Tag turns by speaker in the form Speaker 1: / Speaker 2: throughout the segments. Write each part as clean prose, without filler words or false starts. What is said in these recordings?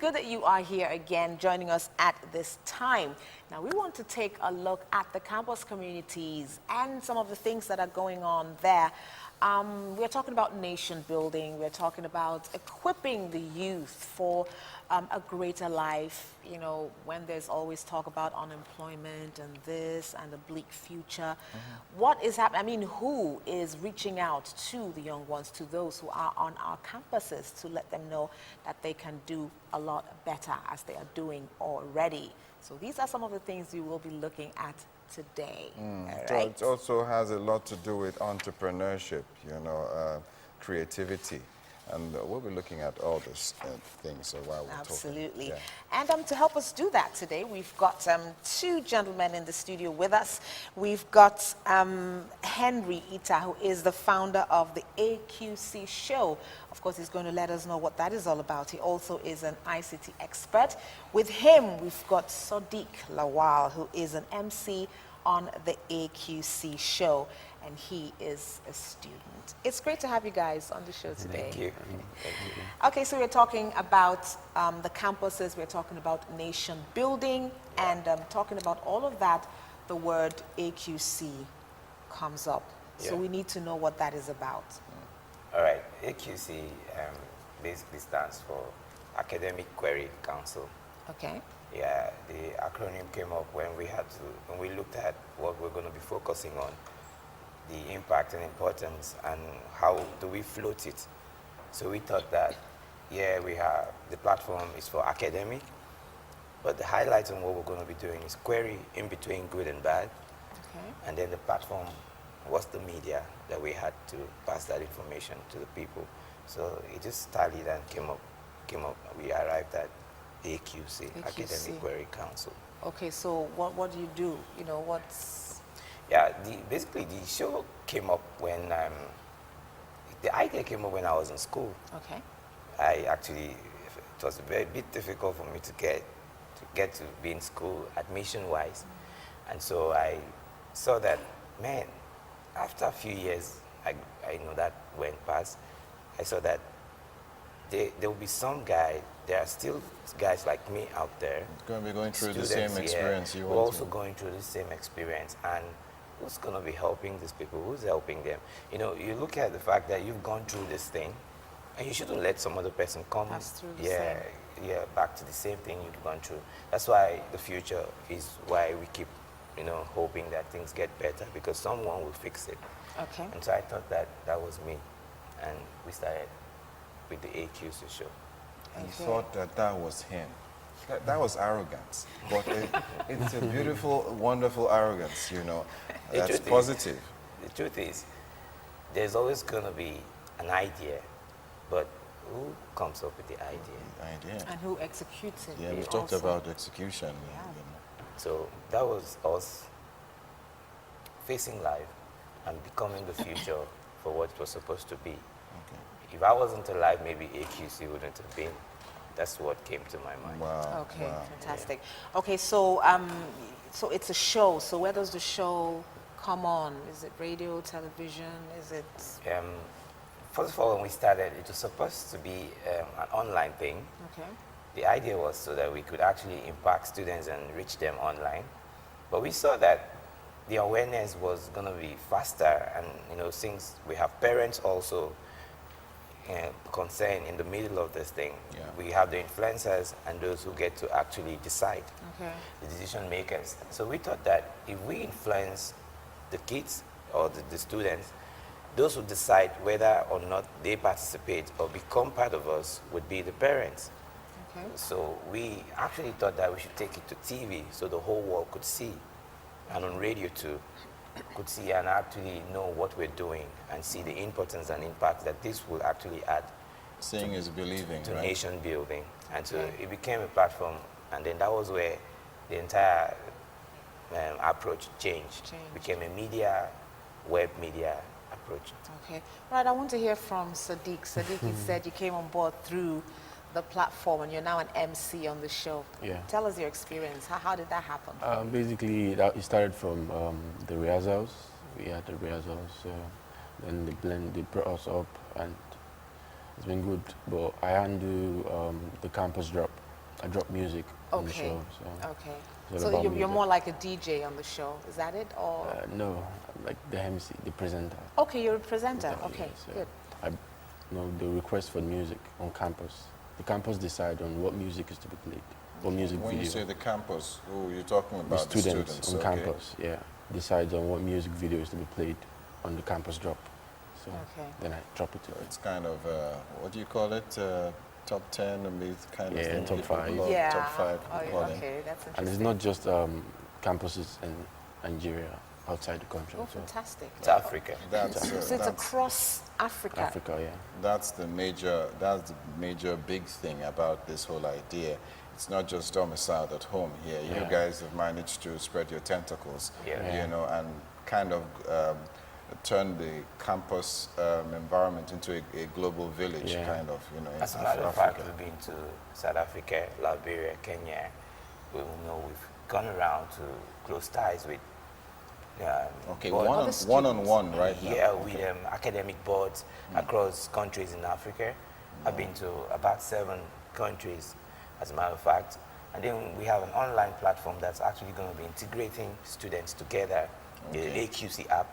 Speaker 1: good that you are here again, joining us at this time. Now, we want to take a look at the campus communities and some of the things that are going on there. We're talking about nation building. We're talking about equipping the youth for a greater life, you know, when there's always talk about unemployment and this and the bleak future. What is happening? I mean, who is reaching out to the young ones, to those who are on our campuses, to let them know that they can do a lot better as they are doing already? So these are some of the things we will be looking at today.
Speaker 2: So it also has a lot to do with entrepreneurship, you know, creativity. And we'll be looking at all these things while we're
Speaker 1: Absolutely.
Speaker 2: talking.
Speaker 1: And to help us do that today, we've got two gentlemen in the studio with us. We've got Henry Ita, who is the founder of the AQC SHOW. Of course, he's going to let us know what that is all about. He also is an ICT expert. With him, we've got Sadiq Lawal, who is an MC on the AQC SHOW, and he is a student. It's great to have you guys on the show today.
Speaker 3: Thank you. Thank you.
Speaker 1: Okay, so we're talking about the campuses, we're talking about nation building, and talking about all of that, the word AQC comes up. So we need to know what that is about.
Speaker 3: All right, AQC basically stands for Academic Query Council.
Speaker 1: Okay.
Speaker 3: Yeah, the acronym came up when we looked at what we're going to be focusing on, the impact and importance, and how do we float it. So we thought that, yeah, the platform is for academic, but the highlight on what we're going to be doing is query in between good and bad.
Speaker 1: Okay.
Speaker 3: And then the platform was the media that we had to pass that information to the people. So it just tallied and came up. We arrived at AQC, Academic Query Council.
Speaker 1: Okay, so what do you do? You know, what's...
Speaker 3: Yeah, basically the show came up when, the idea came up when I was in school.
Speaker 1: Okay.
Speaker 3: It was a very bit difficult for me to get to be in school admission-wise. And so I saw that, man, after a few years, I know that went past, I saw that there will be some guy, there are still guys like me out there.
Speaker 2: Going to be going through the
Speaker 3: students,
Speaker 2: same experience you
Speaker 3: We're
Speaker 2: went
Speaker 3: also
Speaker 2: through.
Speaker 3: going through the same experience. And who's going to be helping these people? Who's helping them? You know, you look at the fact that you've gone through this thing, and you shouldn't let some other person come back to the same thing you've gone through. That's why the future is why we keep, you know, hoping that things get better, because someone will fix it.
Speaker 1: Okay.
Speaker 3: And so I thought that was me, and we started with the AQC SHOW.
Speaker 2: He thought that was him. That was arrogance, but it's a beautiful, wonderful arrogance, you know, that's positive.
Speaker 3: The truth is, there's always going to be an idea, but who comes up with the idea?
Speaker 1: And who executes it?
Speaker 2: Yeah, we talked about execution.
Speaker 1: Yeah.
Speaker 2: You know.
Speaker 3: So that was us facing life and becoming the future for what it was supposed to be.
Speaker 2: Okay.
Speaker 3: If I wasn't alive, maybe AQC wouldn't have been. That's what came to my mind.
Speaker 2: Wow.
Speaker 1: Okay,
Speaker 2: wow.
Speaker 1: fantastic. Okay, so so it's a show. So where does the show come on? Is it radio, television? Is it?
Speaker 3: First of all, when we started, it was supposed to be an online thing.
Speaker 1: Okay.
Speaker 3: The idea was so that we could actually impact students and reach them online. But we saw that the awareness was going to be faster, and you know, since we have parents also concerned in the middle of this thing, we have the influencers and those who get to actually decide, the decision makers. So we thought that if we influence the kids or the students, those who decide whether or not they participate or become part of us would be the parents.
Speaker 1: Okay.
Speaker 3: So we actually thought that we should take it to TV so the whole world could see, and on radio too, could see and actually know what we're doing and see the importance and impact that this will actually add.
Speaker 2: Seeing is believing,
Speaker 3: to
Speaker 2: right?
Speaker 3: nation building. And so it became a platform, and then that was where the entire approach changed. Became a media, web media approach.
Speaker 1: Okay. Right, I want to hear from Sadiq. Sadiq, you said you came on board through the platform and you're now an MC on the show.
Speaker 4: Yeah.
Speaker 1: Tell us your experience. How did that happen?
Speaker 4: Basically, it started from the rehearsals. We had the rehearsals, then they brought us up, and it's been good. But I handle the campus drop. I drop music on the
Speaker 1: Okay.
Speaker 4: show. So
Speaker 1: Okay.
Speaker 4: it's
Speaker 1: So
Speaker 4: all about
Speaker 1: you're
Speaker 4: music.
Speaker 1: more like a DJ on the show, is that it? Or
Speaker 4: No, I'm like the MC, the presenter.
Speaker 1: okay, you're a presenter.
Speaker 4: Yeah,
Speaker 1: Okay,
Speaker 4: yes,
Speaker 1: good.
Speaker 4: I, the request for music on campus. The campus decide on what music is to be played, what music
Speaker 2: When
Speaker 4: video.
Speaker 2: you say the campus, who you're talking
Speaker 4: The
Speaker 2: about?
Speaker 4: students on
Speaker 2: okay.
Speaker 4: campus, yeah, decides on what music video is to be played on the campus drop. So
Speaker 1: Okay.
Speaker 4: then I drop it to
Speaker 2: So
Speaker 4: it.
Speaker 2: it's kind of, what do you call it? Top 10, and these kind of
Speaker 4: Yeah,
Speaker 2: thing.
Speaker 4: top
Speaker 2: people
Speaker 4: five.
Speaker 2: call-
Speaker 1: Yeah.
Speaker 2: Top 5.
Speaker 1: Oh,
Speaker 2: people
Speaker 1: yeah,
Speaker 2: call them.
Speaker 1: okay, that's interesting.
Speaker 4: And it's not just campuses in Nigeria, outside the country.
Speaker 1: Oh,
Speaker 4: So
Speaker 1: fantastic.
Speaker 3: It's Africa.
Speaker 2: That's,
Speaker 1: So it's
Speaker 2: that's,
Speaker 1: across Africa.
Speaker 4: Africa, yeah.
Speaker 2: that's the major big thing about this whole idea. It's not just domiciled at home here. You
Speaker 4: Yeah.
Speaker 2: guys have managed to spread your tentacles,
Speaker 3: Yeah.
Speaker 2: you know, and kind of turn the campus environment into a global village,
Speaker 4: Yeah.
Speaker 2: kind of, you know, in
Speaker 3: As a matter of fact,
Speaker 2: Africa.
Speaker 3: we've been to South Africa, Liberia, Kenya. We've gone around to close ties with
Speaker 2: Okay,
Speaker 3: board-
Speaker 2: one-on-one right now.
Speaker 3: Yeah,
Speaker 2: Okay.
Speaker 3: with academic boards across countries in Africa. I've been to about 7 countries, as a matter of fact. And then we have an online platform that's actually going to be integrating students together, the AQC app.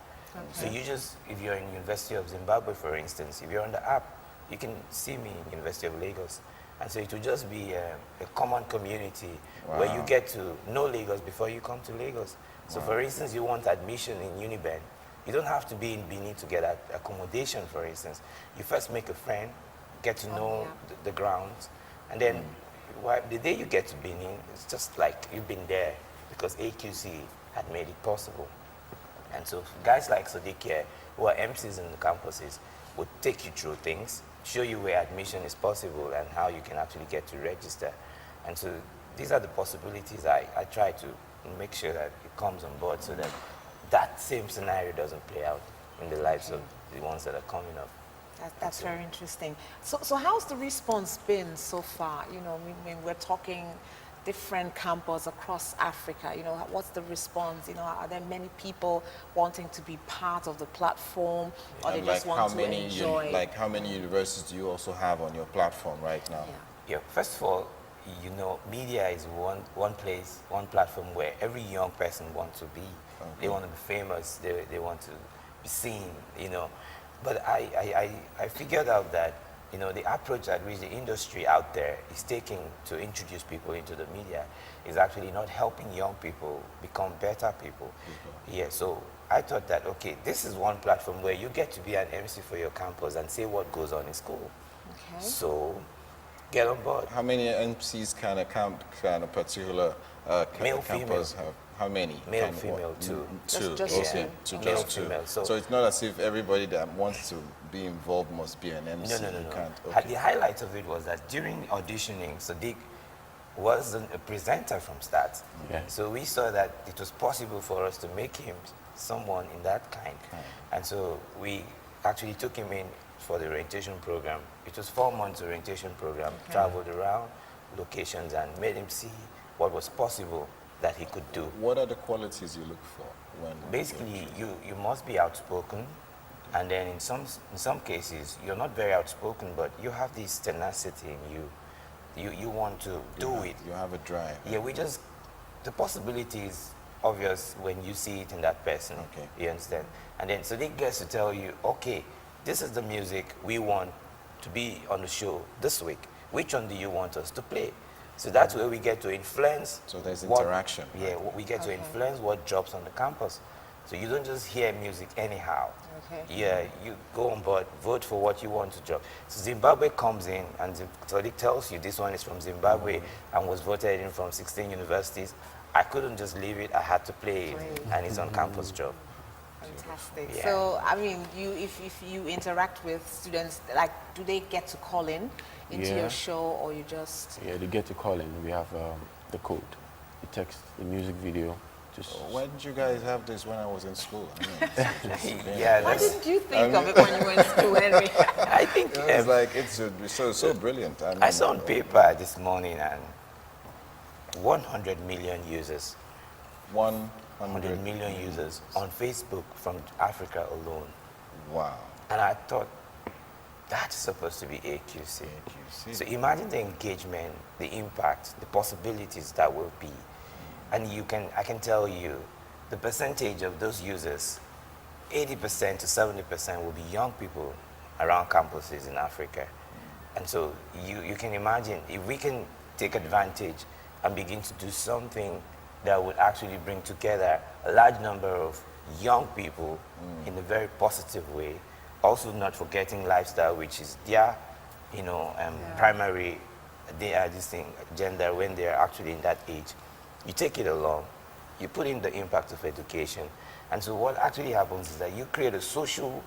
Speaker 3: So you just, if you're in University of Zimbabwe, for instance, if you're on the app, you can see me in University of Lagos. And so it will just be a common community where you
Speaker 2: Wow.
Speaker 3: get to know Lagos before you come to Lagos. So for instance, you want admission in Uniben, you don't have to be in Benin to get accommodation, for instance. You first make a friend, get to know
Speaker 1: yeah.
Speaker 3: the grounds, and then the day you get to Benin, it's just like you've been there because AQC had made it possible. And so guys like Sadiq here, who are MCs in the campuses, would take you through things, show you where admission is possible and how you can actually get to register. And so these are the possibilities I try to make sure that it comes on board so that that same scenario doesn't play out in the lives of the ones that are coming up.
Speaker 1: That's very interesting. So how's the response been so far? You know, I mean, we're talking different campus across Africa. You know, what's the response? You know, are there many people wanting to be part of the platform, or they
Speaker 2: And
Speaker 1: just
Speaker 2: like
Speaker 1: want to enjoy?
Speaker 2: like how many universities do you also have on your platform right now?
Speaker 1: Yeah.
Speaker 3: Yeah, first of all, you know, media is one place, one platform where every young person wants to be. They want to be famous, they want to be seen, you know. But I figured out that, you know, the approach at which the industry out there is taking to introduce people into the media is actually not helping young people become better people. Yeah, so I thought that, okay, this is one platform where you get to be an MC for your campus and say what goes on in school.
Speaker 1: Okay.
Speaker 3: So get on board.
Speaker 2: How many MCs can a particular
Speaker 3: Male,
Speaker 2: campus
Speaker 3: female.
Speaker 2: have? How many?
Speaker 3: Male,
Speaker 2: Can-
Speaker 3: female,
Speaker 2: what?
Speaker 3: two.
Speaker 2: Two.
Speaker 1: Just
Speaker 2: okay.
Speaker 1: two.
Speaker 2: Two,
Speaker 3: Male,
Speaker 2: just two.
Speaker 3: female.
Speaker 2: So it's not as if everybody that wants to be involved must be an MC.
Speaker 3: No.
Speaker 2: You can't.
Speaker 3: The
Speaker 2: Okay.
Speaker 3: highlight of it was that during auditioning, Sadiq wasn't a presenter from start.
Speaker 4: Yeah.
Speaker 3: So we saw that it was possible for us to make him someone in that kind. And so we actually took him in for the orientation program. It was 4 months orientation program, traveled around locations and made him see what was possible that he could do.
Speaker 2: What are the qualities you look for when?
Speaker 3: Basically, you must be outspoken, and then in some cases, you're not very outspoken, but you have this tenacity in you. You want to do it.
Speaker 2: You have a drive.
Speaker 3: Yeah, the possibility is obvious when you see it in that person.
Speaker 2: Okay.
Speaker 3: You understand? And then, so they get to tell you, okay, this is the music we want to be on the show this week. Which one do you want us to play? So that's where we get to influence.
Speaker 2: So there's
Speaker 3: what-
Speaker 2: interaction.
Speaker 3: Yeah, we get to influence what drops on the campus. So you don't just hear music anyhow.
Speaker 1: Okay.
Speaker 3: Yeah, you go on board, vote for what you want to drop. So Zimbabwe comes in, and so it tells you this one is from Zimbabwe and was voted in from 16 universities. I couldn't just leave it, I had to play it, and it's on campus job.
Speaker 1: Fantastic.
Speaker 3: Yeah.
Speaker 1: So, I mean, if you interact with students, like, do they get to call in into
Speaker 4: Yeah.
Speaker 1: your show, or you just?
Speaker 4: Yeah, they get to call in. We have the code, the text, the music video. Just
Speaker 2: Why didn't you guys have this when I was in school? I mean, it's just-
Speaker 3: Yeah,
Speaker 1: Why
Speaker 3: that's,
Speaker 1: didn't you think of it when you were in school, Henry?
Speaker 3: I think
Speaker 2: it's like it's so brilliant.
Speaker 3: I saw on paper this morning and 100 million users, 100
Speaker 2: 100
Speaker 3: million users on Facebook from Africa alone.
Speaker 2: Wow.
Speaker 3: And I thought, That's supposed to be AQC.
Speaker 2: AQC.
Speaker 3: So imagine the engagement, the impact, the possibilities that will be. And I can tell you, the percentage of those users, 80% to 70% will be young people around campuses in Africa. And so you can imagine, if we can take advantage and begin to do something that would actually bring together a large number of young people in a very positive way, also not forgetting lifestyle, which is their, primary, gender when they're actually in that age. You take it along, you put in the impact of education, and so what actually happens is that you create a social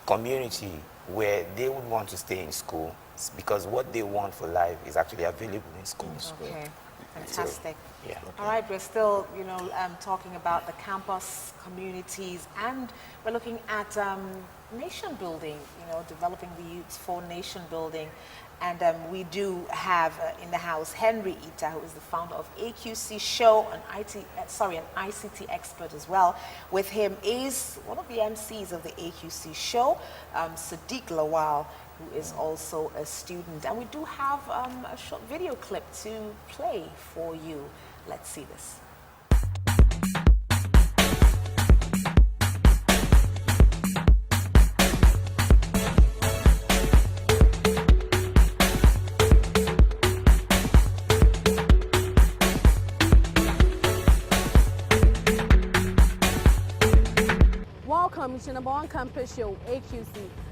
Speaker 3: community where they would want to stay in school because what they want for life is actually available in school.
Speaker 1: Okay, fantastic.
Speaker 3: So, yeah.
Speaker 1: All right, we're still, talking about the campus communities, and we're looking at nation building, developing the youths for nation building. And we do have in the house Henry Ita, who is the founder of AQC SHOW, an ICT expert as well. With him is one of the MCs of the AQC SHOW, Sadiq Lawal, who is also a student. And we do have a short video clip to play for you. Let's see this.
Speaker 5: Welcome to number one campus show, AQC.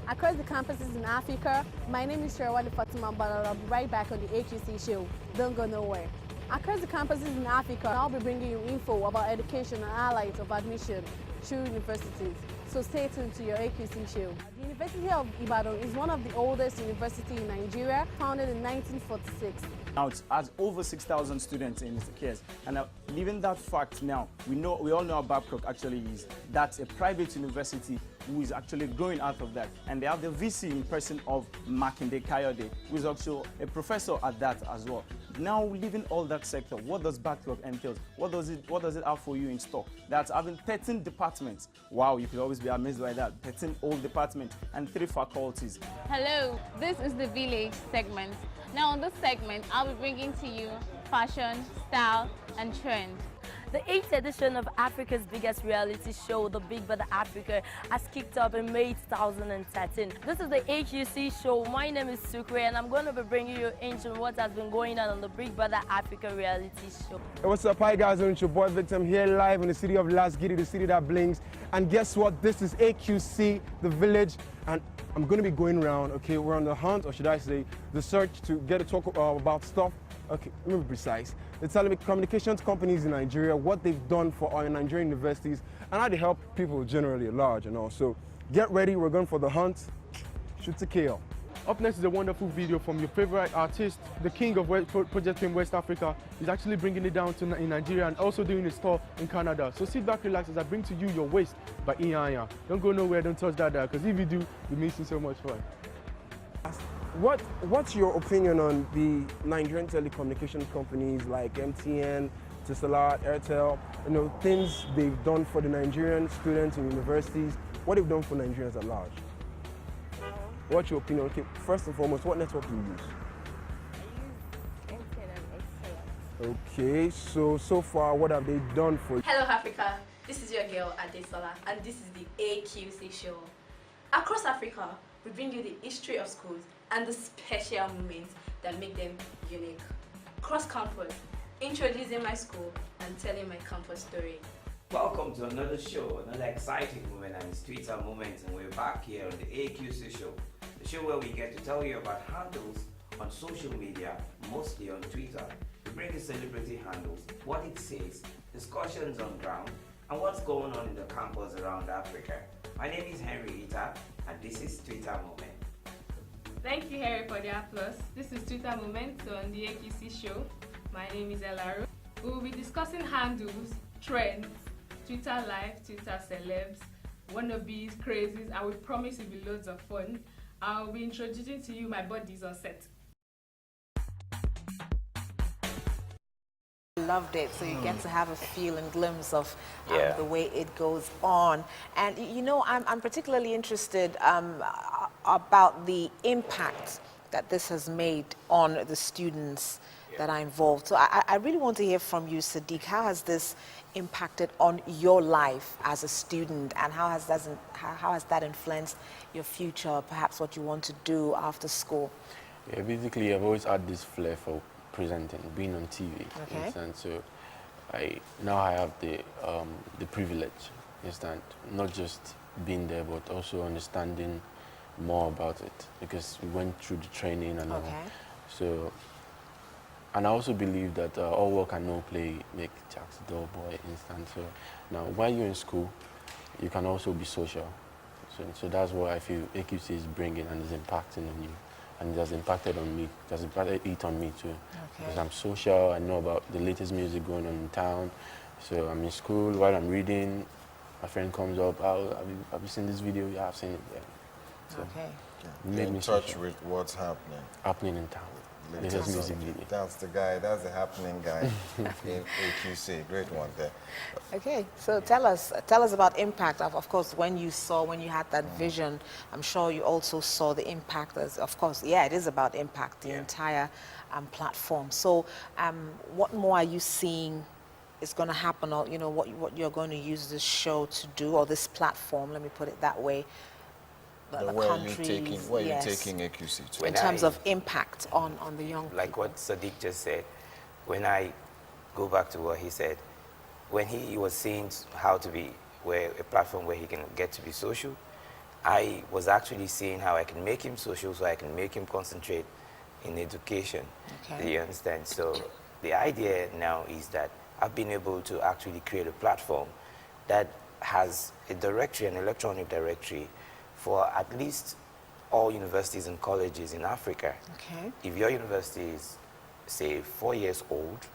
Speaker 5: Across the campuses in Africa, my name is Sherawali Fatima Balal. I'll be right back on the AQC show. Don't go nowhere. Across the campuses in Africa, I'll be bringing you info about education and highlights of admission through universities. So stay tuned to your AQC show. The University of Ibadan is one of the oldest universities in Nigeria, founded in 1946.
Speaker 6: Now it has over 6,000 students in its cares, and leaving that fact now, we all know how Babcock actually is. That's a private university who is actually growing out of that, and they have the VC in person of Makinde Kayode, who is also a professor at that as well. Now, leaving all that sector, what does Babcock entail? What does it have for you in store? That's having 13 departments. Wow, you could always be amazed by that. 13 old departments and 3 faculties.
Speaker 7: Hello, this is the Village segment. Now on this segment, I'll be bringing to you fashion, style, and trend.
Speaker 8: The 8th edition of Africa's biggest reality show, The Big Brother Africa, has kicked off in May 2013. This is the AQC show. My name is Sukre, and I'm going to be bringing you into what has been going on the Big Brother Africa reality show.
Speaker 9: Hey, what's up, hi guys, it's your boy Victim here live in the city of Las Giddy, the city that blings. And guess what? This is AQC, the village, and I'm going to be going around, okay, we're on the hunt, or should I say, the search to get to talk about stuff. Okay, let me be precise. The telecommunications companies in Nigeria, what they've done for our Nigerian universities, and how they help people generally at large and all. So get ready, we're going for the hunt. Shoot to kill.
Speaker 10: Up next is a wonderful video from your favorite artist, the king of project in West Africa. He's actually bringing it down in Nigeria and also doing his tour in Canada. So sit back, relax as I bring to you Your Waist by Iyanya. Don't go nowhere, don't touch that, because if you do, you're missing so much fun.
Speaker 9: What's your opinion on the Nigerian telecommunication companies like MTN, Tisalat, Airtel, things they've done for the Nigerian students in universities, what they've done for Nigerians at large? What's your opinion? Okay, first and foremost, what network do you use?
Speaker 7: I use MTN and Excel.
Speaker 9: Okay, so far, what have they done for you?
Speaker 11: Hello Africa, this is your girl Adesola, and this is the AQC show. Across Africa, we bring you the history of schools and the special moments that make them unique. Cross campus, introducing my school and telling my campus story.
Speaker 3: Welcome to another show, another exciting moment, and it's Twitter moment, and we're back here on the AQC show. The show where we get to tell you about handles on social media, mostly on Twitter. We bring you celebrity handles, what it says, discussions on ground, and what's going on in the campus around Africa. My name is Henry Ita, and this is Twitter Moment.
Speaker 12: Thank you, Harry, for the applause. This is Twitter Moment on the AQC show. My name is Elaro. We will be discussing handles, trends, Twitter life, Twitter celebs, wannabes, crazies, and we promise it will be loads of fun. I'll be introducing to you my buddies on set.
Speaker 1: loved it. So you get to have a feel and glimpse of
Speaker 3: Yeah.
Speaker 1: the way it goes on. And you know, I'm particularly interested about the impact that this has made on the students that are involved. So I really want to hear from you, Sadiq. How has this impacted on your life as a student, and how has that influenced your future, perhaps what you want to do after school?
Speaker 4: Yeah, basically, I've always had this flair for presenting, being on TV.
Speaker 1: Okay.
Speaker 4: And so now I have the privilege, understand, not just being there, but also understanding more about it, because we went through the training and all. So, and I also believe that all work and no play make Jack's a dull boy instant. So now, while you're in school, you can also be social. So that's what I feel AQC is bringing and is impacting on you. And it has impacted on me. It has impacted it on me too. Because I'm social, I know about the latest music going on in town. So I'm in school, while I'm reading, my friend comes up, oh, have you seen this video? Yeah, I've seen it. Yeah. So
Speaker 2: Get in touch with what's happening.
Speaker 4: Happening in town. Latest music video.
Speaker 2: That's the guy, that's the happening guy in AQC. Great one there.
Speaker 1: Okay, so tell us about impact. Of course, when you had that vision, I'm sure you also saw the impact. Of course, yeah, it is about impact, the entire platform. So, what more are you seeing is going to happen, or what you're going to use this show to do, or this platform? Let me put it that way.
Speaker 2: Where are you taking AQC to?
Speaker 1: In terms of impact on the young people?
Speaker 3: Like what Sadiq just said, when I go back to what he said, when he was seeing how to be a platform where he can get to be social, I was actually seeing how I can make him social, so I can make him concentrate in education. Do you understand? So the idea now is that I've been able to actually create a platform that has a directory, an electronic directory, for at least all universities and colleges in Africa. If your university is, say, 4 years old,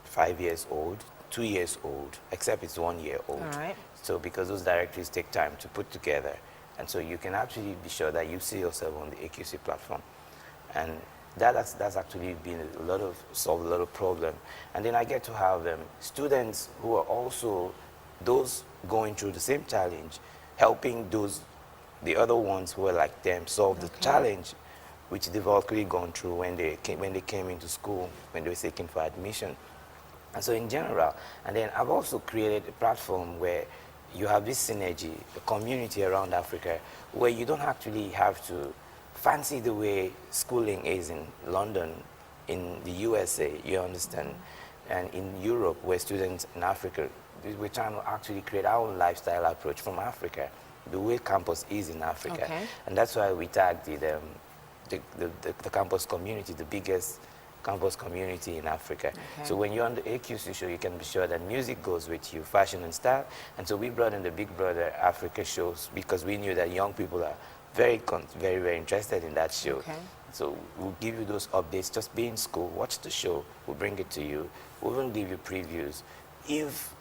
Speaker 3: 5 years old, 2 years old, except it's 1 year old. So because those directories take time to put together, and so you can actually be sure that you see yourself on the AQC platform. And that's actually been solved a lot of problem. And then I get to have students who are also those going through the same challenge, helping the other ones who are like them solve the challenge which they've already gone through when they came into school, when they were seeking for admission. And so in general, and then I've also created a platform where you have this synergy, a community around Africa, where you don't actually have to fancy the way schooling is in London, in the USA, you understand, and in Europe, where students in Africa, we're trying to actually create our own lifestyle approach from Africa, the way campus is in Africa. And that's why we tagged the campus community, the biggest campus community in Africa. So when you're on the AQC show, you can be sure that music goes with you, fashion and style. And so we brought in the Big Brother Africa shows because we knew that young people are very, very interested in that show. So we'll give you those updates. Just be in school, watch the show, we'll bring it to you. We'll even give you previews if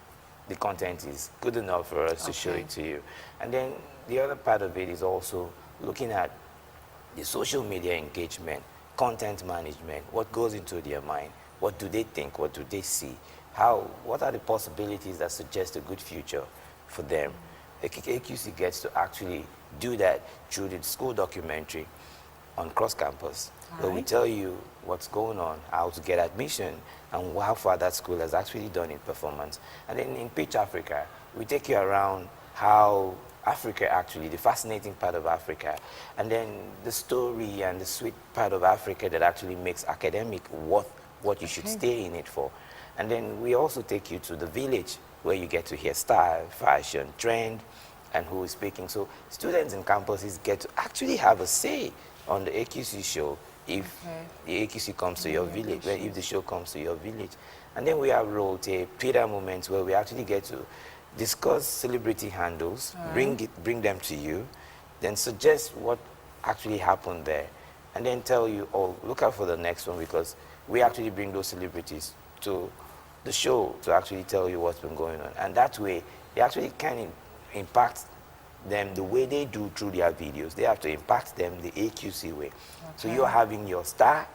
Speaker 3: the content is good enough for us to show it to you. And then the other part of it is also looking at the social media engagement, content management, what goes into their mind, what do they think, what do they see, what are the possibilities that suggest a good future for them. AQC gets to actually do that through the school documentary on Cross Campus, where we tell you what's going on, how to get admission, and how far that school has actually done in performance. And then in Pitch Africa, we take you around how Africa actually, the fascinating part of Africa, and then the story and the sweet part of Africa that actually makes academic worth what you should stay in it for. And then we also take you to the village, where you get to hear style, fashion, trend, and who is speaking. So students in campuses get to actually have a say on the AQC show if the AQC comes to your village, if the show comes to your village. And then we have role tape, Twitter moments where we actually get to discuss celebrity handles, bring them to you, then suggest what actually happened there, and then tell you, oh, look out for the next one, because we actually bring those celebrities to the show to actually tell you what's been going on. And that way, they actually can impact them the way they do through their videos. They have to impact them the AQC way. So you're having your star,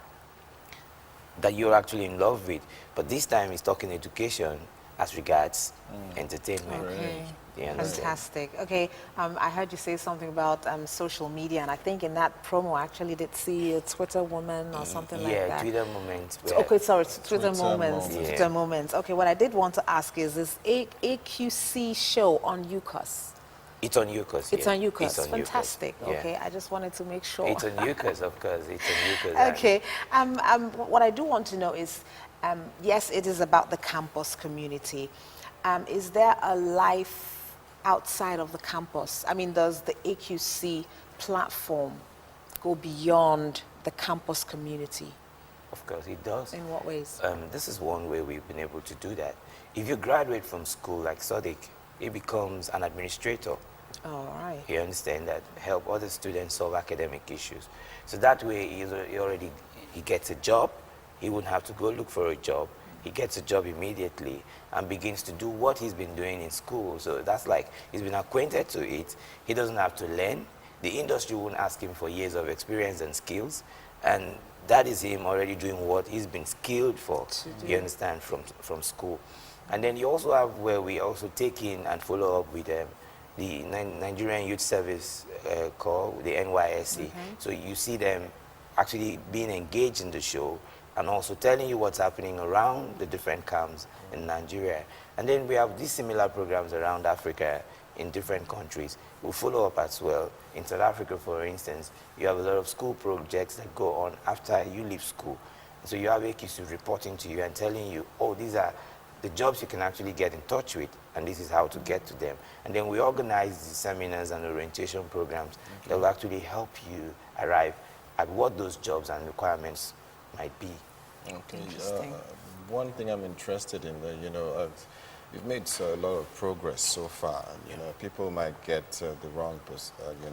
Speaker 3: that you're actually in love with. But this time he's talking education as regards entertainment.
Speaker 1: Okay.
Speaker 3: Do you understand?
Speaker 1: Fantastic. Okay, I heard you say something about social media, and I think in that promo I actually did see a Twitter woman or something like that.
Speaker 3: Yeah, Twitter moments.
Speaker 1: Okay, sorry, Twitter
Speaker 2: Twitter
Speaker 1: moments.
Speaker 2: moments.
Speaker 1: Twitter moments. Okay, what I did want to ask is AQC show on UCOS?
Speaker 3: It's on UCOS.
Speaker 1: It's on UCOS.
Speaker 3: It's on
Speaker 1: Fantastic.
Speaker 3: UCOS. Yeah.
Speaker 1: Okay, I just wanted to make sure.
Speaker 3: It's on UCOS, of course. It's on UCOS.
Speaker 1: Okay. What I do want to know is, yes, it is about the campus community. Is there a life outside of the campus? I mean, does the AQC platform go beyond the campus community?
Speaker 3: Of course, it does.
Speaker 1: In what ways?
Speaker 3: This is one way we've been able to do that. If you graduate from school like Sadiq, he becomes an administrator.
Speaker 1: All right.
Speaker 3: You understand that? Help other students solve academic issues. So that way, he gets a job. He wouldn't have to go look for a job. He gets a job immediately and begins to do what he's been doing in school. So that's like, he's been acquainted to it. He doesn't have to learn. The industry won't ask him for years of experience and skills. And that is him already doing what he's been skilled for, you understand, from school. And then you also have where we also take in and follow up with the Nigerian Youth Service Corps, the NYSC. So you see them actually being engaged in the show and also telling you what's happening around the different camps in Nigeria. And then we have these similar programs around Africa in different countries. We follow up as well. In South Africa, for instance, you have a lot of school projects that go on after you leave school. So you have AQC reporting to you and telling you, oh, these are the jobs you can actually get in touch with, and this is how to get to them. And then we organize the seminars and orientation programs that will actually help you arrive at what those jobs and requirements might be.
Speaker 2: Okay.
Speaker 1: Interesting.
Speaker 2: One thing I'm interested in, you've made a lot of progress so far. People might get the wrong,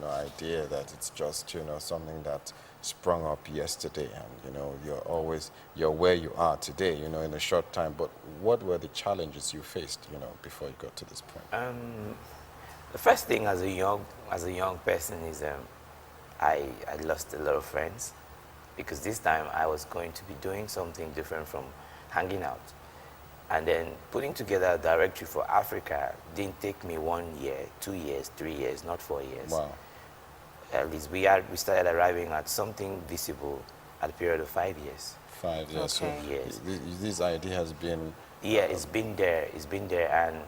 Speaker 2: idea that it's just, something that sprung up yesterday, and you're where you are today, in a short time. But what were the challenges you faced, before you got to this point?
Speaker 3: The first thing as a young person is I lost a lot of friends, because this time I was going to be doing something different from hanging out. And then putting together a directory for Africa didn't take me 1 year, 2 years, 3 years, not 4 years.
Speaker 2: Wow.
Speaker 3: At least we started arriving at something visible at a period of 5 years.
Speaker 2: 5 years.
Speaker 1: Okay.
Speaker 2: So
Speaker 3: Yes.
Speaker 2: this idea has been...
Speaker 3: Yeah, it's been there, and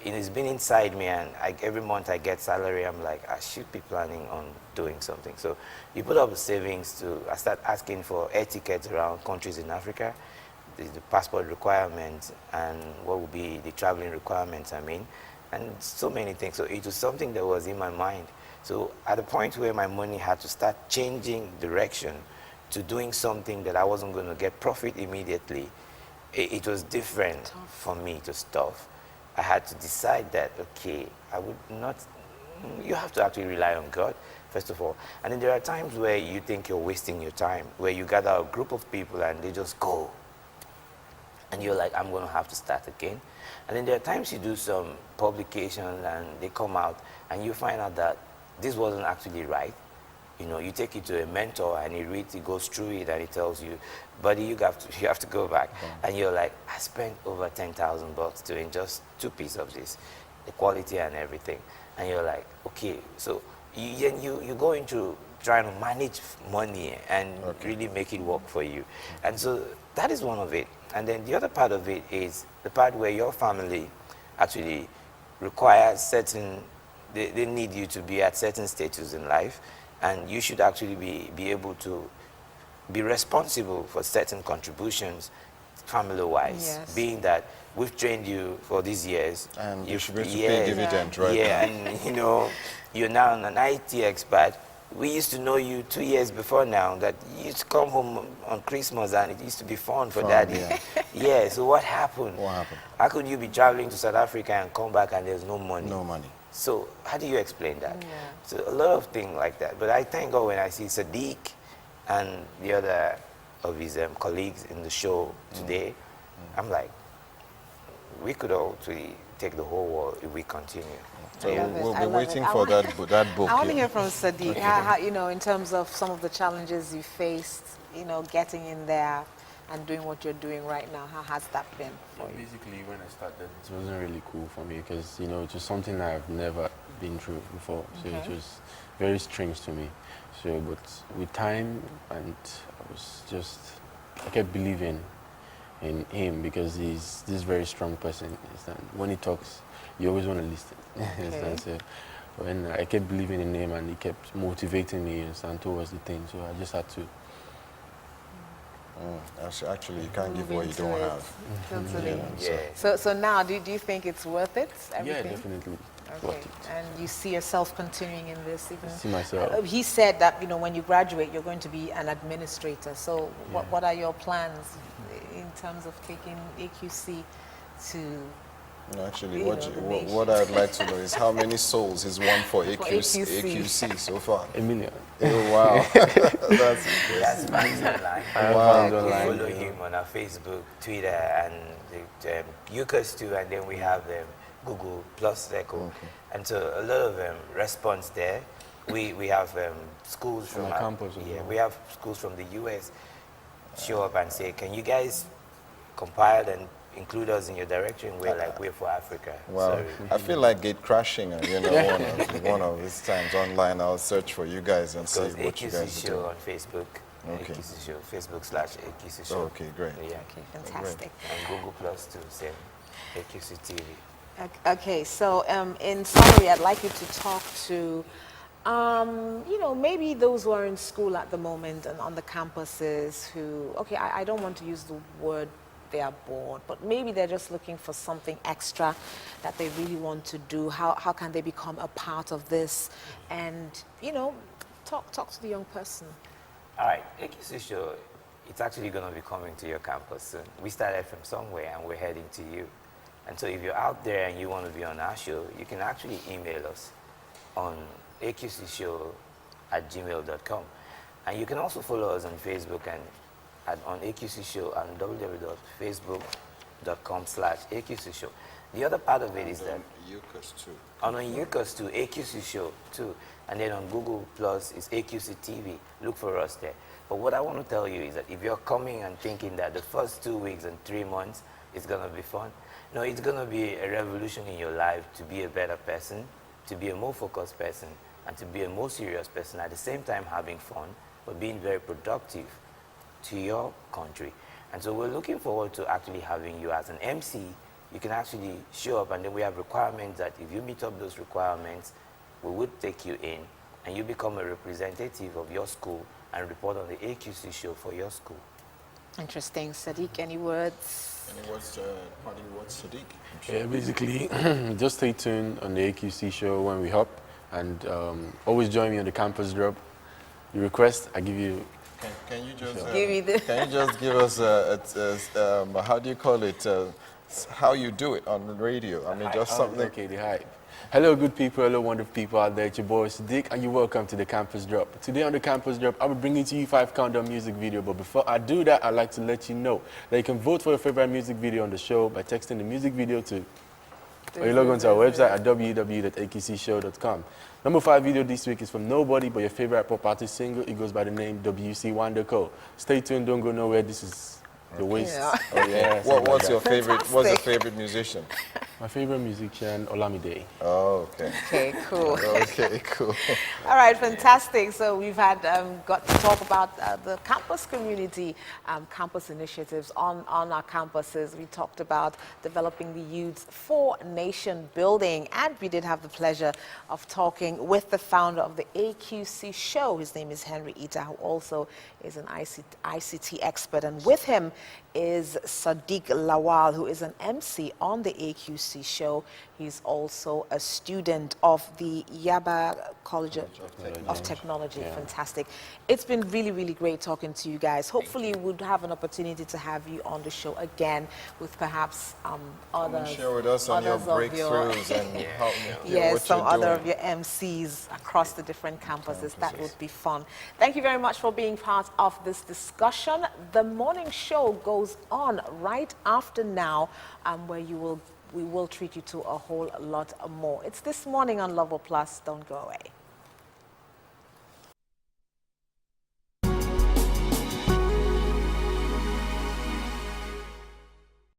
Speaker 3: it's been inside me, and every month I get salary, I'm like, I should be planning on doing something. So you put up the savings I start asking for air tickets around countries in Africa, the passport requirements, and what would be the traveling requirements, and so many things. So it was something that was in my mind. So at the point where my money had to start changing direction to doing something that I wasn't going to get profit immediately, it was different for me to stop. I had to decide that, okay, I would not, you have to actually rely on God, first of all. And then there are times where you think you're wasting your time, where you gather a group of people and they just go. And you're like, I'm going to have to start again. And then there are times you do some publications and they come out and you find out that this wasn't actually right. You take it to a mentor and he goes through it and he tells you, buddy, you have to go back. And you're like, I spent over $10,000 doing just 2 pieces of this, the quality and everything. And you're like, okay, so you go into trying to manage money and really make it work for you. And so that is one of it. And then the other part of it is the part where your family actually requires they need you to be at certain status in life, and you should actually be able to be responsible for certain contributions family-wise,
Speaker 1: Yes.
Speaker 3: being that we've trained you for these years.
Speaker 2: And you should be able to pay dividend, right?
Speaker 3: Yeah, and you're now an IT expert. We used to know you 2 years before now, that you used to come home on Christmas and it used to be fun for daddy.
Speaker 2: Yeah.
Speaker 3: Yeah, so what happened?
Speaker 2: What happened?
Speaker 3: How could you be traveling to South Africa and come back and there's no money?
Speaker 2: No money.
Speaker 3: So how do you explain that?
Speaker 1: Yeah.
Speaker 3: So a lot of things like that. But I thank God when I see Sadiq and the other of his colleagues in the show today, I'm like, we could all take the whole world if we continue.
Speaker 2: So
Speaker 1: I love it.
Speaker 2: we'll
Speaker 1: I
Speaker 2: be
Speaker 1: love
Speaker 2: waiting
Speaker 1: it.
Speaker 2: for that book.
Speaker 1: I want to
Speaker 2: yeah.
Speaker 1: hear from Sadiq, how, in terms of some of the challenges you faced, getting in there, and doing what you're doing right now? How has that been for you?
Speaker 4: Basically, when I started, it wasn't really cool for me because, you know, it was something I've never been through before. So it was very strange to me. So, but with time, and I kept believing in him because he's this very strong person. When he talks, you always want to listen. So when I kept believing in him and he kept motivating me towards the thing, so I just had to.
Speaker 2: Actually, you can't give what you don't have.
Speaker 1: Totally.
Speaker 3: Yeah.
Speaker 1: So now, do you think it's worth it? Everything?
Speaker 4: Yeah, definitely.
Speaker 1: Okay.
Speaker 4: Worth it.
Speaker 1: And you see yourself continuing in this? Even,
Speaker 4: I see myself.
Speaker 1: He said that, you know, when you graduate, you're going to be an administrator. So what are your plans in terms of taking AQC to...
Speaker 2: Actually, what I'd like to know is how many souls he's won for AQC so far.
Speaker 4: 1 million.
Speaker 2: Oh, wow.
Speaker 3: That's fans online.
Speaker 2: Wow.
Speaker 3: Follow him on our Facebook, Twitter, and UCAS too, and then we have Google Plus Echo. And so a lot of response there. We have schools from
Speaker 4: our campus.
Speaker 3: We have schools from the US show up and say, can you guys compile and include us in your direction? We're like, we're for Africa.
Speaker 2: Wow.
Speaker 3: Sorry.
Speaker 2: I feel like gate crashing, you know, one of these times online. I'll search for you guys and see what you guys
Speaker 3: AQC
Speaker 2: are
Speaker 3: Show
Speaker 2: doing.
Speaker 3: on Facebook. AQC Show, Facebook/AQC Show.
Speaker 2: Okay, great.
Speaker 3: Yeah.
Speaker 1: Okay, fantastic.
Speaker 3: And Google Plus too, same. AQC TV.
Speaker 1: Okay, so in summary, I'd like you to talk to, you know, maybe those who are in school at the moment and on the campuses who, okay, I don't want to use the word they are bored, but maybe they're just looking for something extra that they really want to do. How can they become a part of this? And, you know, talk to the young person.
Speaker 3: All right, AQC Show, it's actually going to be coming to your campus soon. We started from somewhere and we're heading to you. And so if you're out there and you want to be on our show, you can actually email us on aqcshow@gmail.com. And you can also follow us on Facebook and on AQC Show on www.facebook.com/AQC Show. The other part of it is that
Speaker 2: UCAS too.
Speaker 3: on UCAS too, AQC Show too, and then on Google Plus is AQC TV. Look for us there. But what I want to tell you is that if you're coming and thinking that the first 2 weeks and 3 months is going to be fun, no, it's going to be a revolution in your life to be a better person, to be a more focused person, and to be a more serious person, at the same time having fun, but being very productive to your country. And so we're looking forward to actually having you as an MC. You can actually show up, and then we have requirements that if you meet up those requirements, we would take you in, and you become a representative of your school and report on the AQC Show for your school.
Speaker 1: Interesting. Sadiq, any words?
Speaker 2: Any words, parting words, Sadiq?
Speaker 4: Yeah, basically, just stay tuned on the AQC Show when we hop, and always join me on the campus drop. You request, I give you.
Speaker 2: Can you just
Speaker 1: Can
Speaker 2: you just give us how do you call it? How you do it on the radio? I mean, just something.
Speaker 4: Okay, the hype. Hello, good people. Hello, wonderful people out there. It's your boy Sadiq, and you're welcome to the Campus Drop. Today on the Campus Drop, I'll be bringing to you 5 countdown music video. But before I do that, I'd like to let you know that you can vote for your favorite music video on the show by texting the music video to, or you log on to our website at www.aqcshow.com. Number 5 video this week is from nobody but your favorite pop artist single. It goes by the name WC Wonderco. Stay tuned, don't go nowhere. This is the waste.
Speaker 1: Yeah.
Speaker 2: Oh yeah. What's your favorite? What's your favorite musician?
Speaker 4: My favorite musician, Olamide.
Speaker 2: Oh, okay.
Speaker 1: Okay, cool.
Speaker 2: Okay, cool.
Speaker 1: All right, fantastic. So we've had got to talk about the campus community, campus initiatives on our campuses. We talked about developing the youth for nation building, and we did have the pleasure of talking with the founder of the AQC Show. His name is Henry Ita, who also is an ICT expert, and with him is Sadiq Lawal, who is an MC on the AQC Show. He's also a student of the Yaba College of Technology.
Speaker 4: Yeah.
Speaker 1: Fantastic. It's been really, really great talking to you guys. Hopefully we'll have an opportunity to have you on the show again with perhaps others.
Speaker 2: Share with us on your breakthroughs and how,
Speaker 1: yes, some
Speaker 2: what
Speaker 1: other
Speaker 2: you're
Speaker 1: of
Speaker 2: doing.
Speaker 1: your MCs across the different campuses. That would be fun. Thank you very much for being part of this discussion. The morning show goes on right after now, where we will treat you to a whole lot more. It's This Morning on Level Plus. Don't go away.